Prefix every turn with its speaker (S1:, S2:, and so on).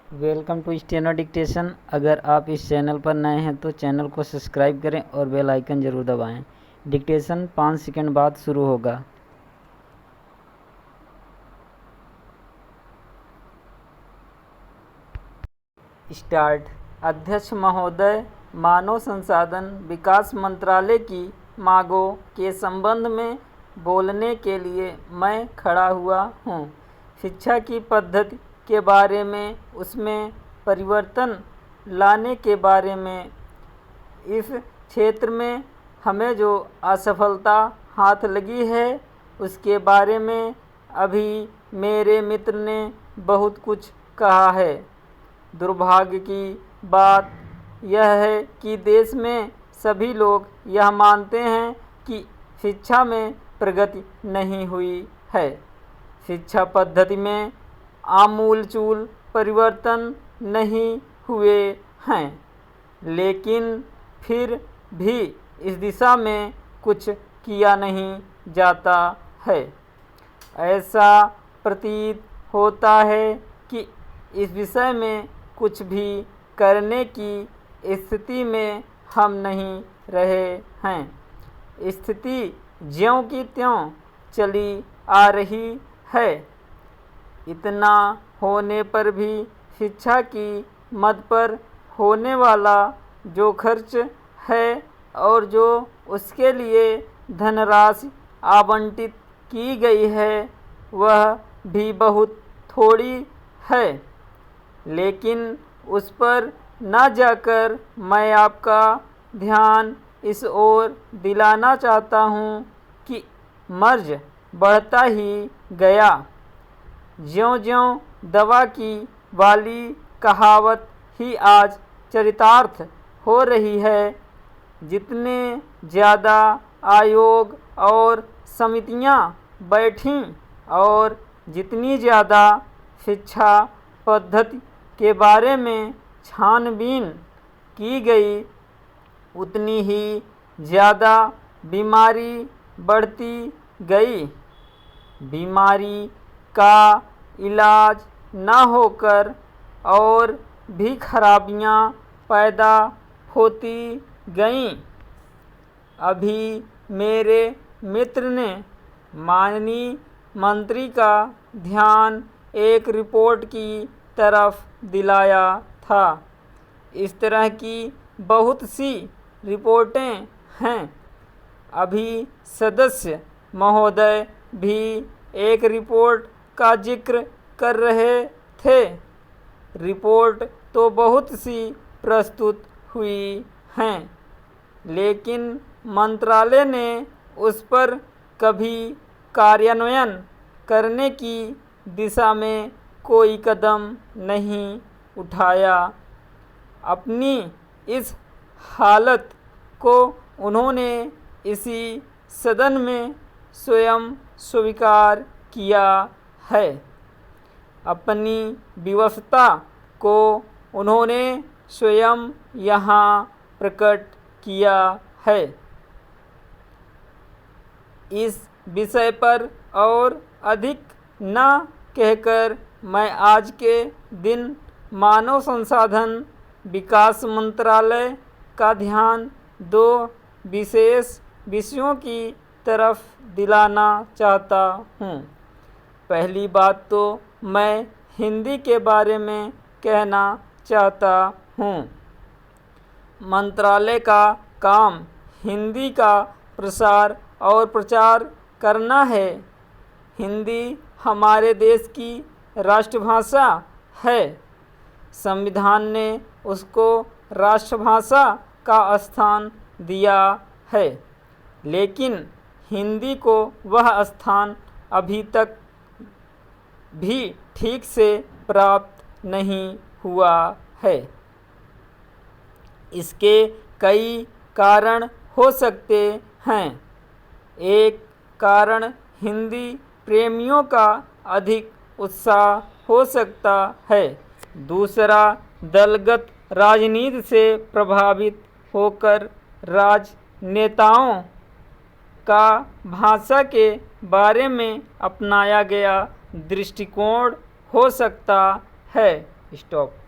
S1: Welcome to steno dictation. अगर आप इस चैनल पर नए हैं तो चैनल को सब्सक्राइब करें और बेल आइकन ज़रूर दबाएं। डिक्टेशन 5 सेकंड बाद शुरू होगा। स्टार्ट। अध्यक्ष महोदय, मानव संसाधन विकास मंत्रालय की मांगों के संबंध में बोलने के लिए मैं खड़ा हुआ हूँ। शिक्षा की पद्धति के बारे में, उसमें परिवर्तन लाने के बारे में, इस क्षेत्र में हमें जो असफलता हाथ लगी है उसके बारे में अभी मेरे मित्र ने बहुत कुछ कहा है। दुर्भाग्य की बात यह है कि देश में सभी लोग यह मानते हैं कि शिक्षा में प्रगति नहीं हुई है। शिक्षा पद्धति में आमूलचूल परिवर्तन नहीं हुए हैं, लेकिन फिर भी इस दिशा में कुछ किया नहीं जाता है। ऐसा प्रतीत होता है कि इस विषय में कुछ भी करने की स्थिति में हम नहीं रहे हैं। स्थिति ज्यों की त्यों चली आ रही है। इतना होने पर भी शिक्षा की मद पर होने वाला जो खर्च है और जो उसके लिए धनराशि आवंटित की गई है वह भी बहुत थोड़ी है। लेकिन उस पर न जाकर मैं आपका ध्यान इस ओर दिलाना चाहता हूँ कि मर्ज बढ़ता ही गया। ज्यों-ज्यों दवा की वाली कहावत ही आज चरितार्थ हो रही है, जितने ज़्यादा आयोग और समितियां बैठीं और जितनी ज़्यादा शिक्षा पद्धति के बारे में छानबीन की गई, उतनी ही ज़्यादा बीमारी बढ़ती गई। बीमारी का इलाज न होकर और भी खराबियां पैदा होती गईं। अभी मेरे मित्र ने माननीय मंत्री का ध्यान एक रिपोर्ट की तरफ दिलाया था। इस तरह की बहुत सी रिपोर्टें हैं। अभी सदस्य महोदय भी एक रिपोर्ट का जिक्र कर रहे थे। रिपोर्ट तो बहुत सी प्रस्तुत हुई हैं, लेकिन मंत्रालय ने उस पर कभी कार्यान्वयन करने की दिशा में कोई कदम नहीं उठाया। अपनी इस हालत को उन्होंने इसी सदन में स्वयं स्वीकार किया है। अपनी विवशता को उन्होंने स्वयं यहाँ प्रकट किया है। इस विषय पर और अधिक न कहकर मैं आज के दिन मानव संसाधन विकास मंत्रालय का ध्यान दो विशेष विषयों की तरफ दिलाना चाहता हूँ। पहली बात तो मैं हिंदी के बारे में कहना चाहता हूँ। मंत्रालय का काम हिंदी का प्रसार और प्रचार करना है। हिंदी हमारे देश की राष्ट्रभाषा है। संविधान ने उसको राष्ट्रभाषा का स्थान दिया है, लेकिन हिंदी को वह स्थान अभी तक भी ठीक से प्राप्त नहीं हुआ है। इसके कई कारण हो सकते हैं। एक कारण हिंदी प्रेमियों का अधिक उत्साह हो सकता है। दूसरा, दलगत राजनीति से प्रभावित होकर राजनेताओं का भाषा के बारे में अपनाया गया दृष्टिकोण हो सकता है। स्टॉप।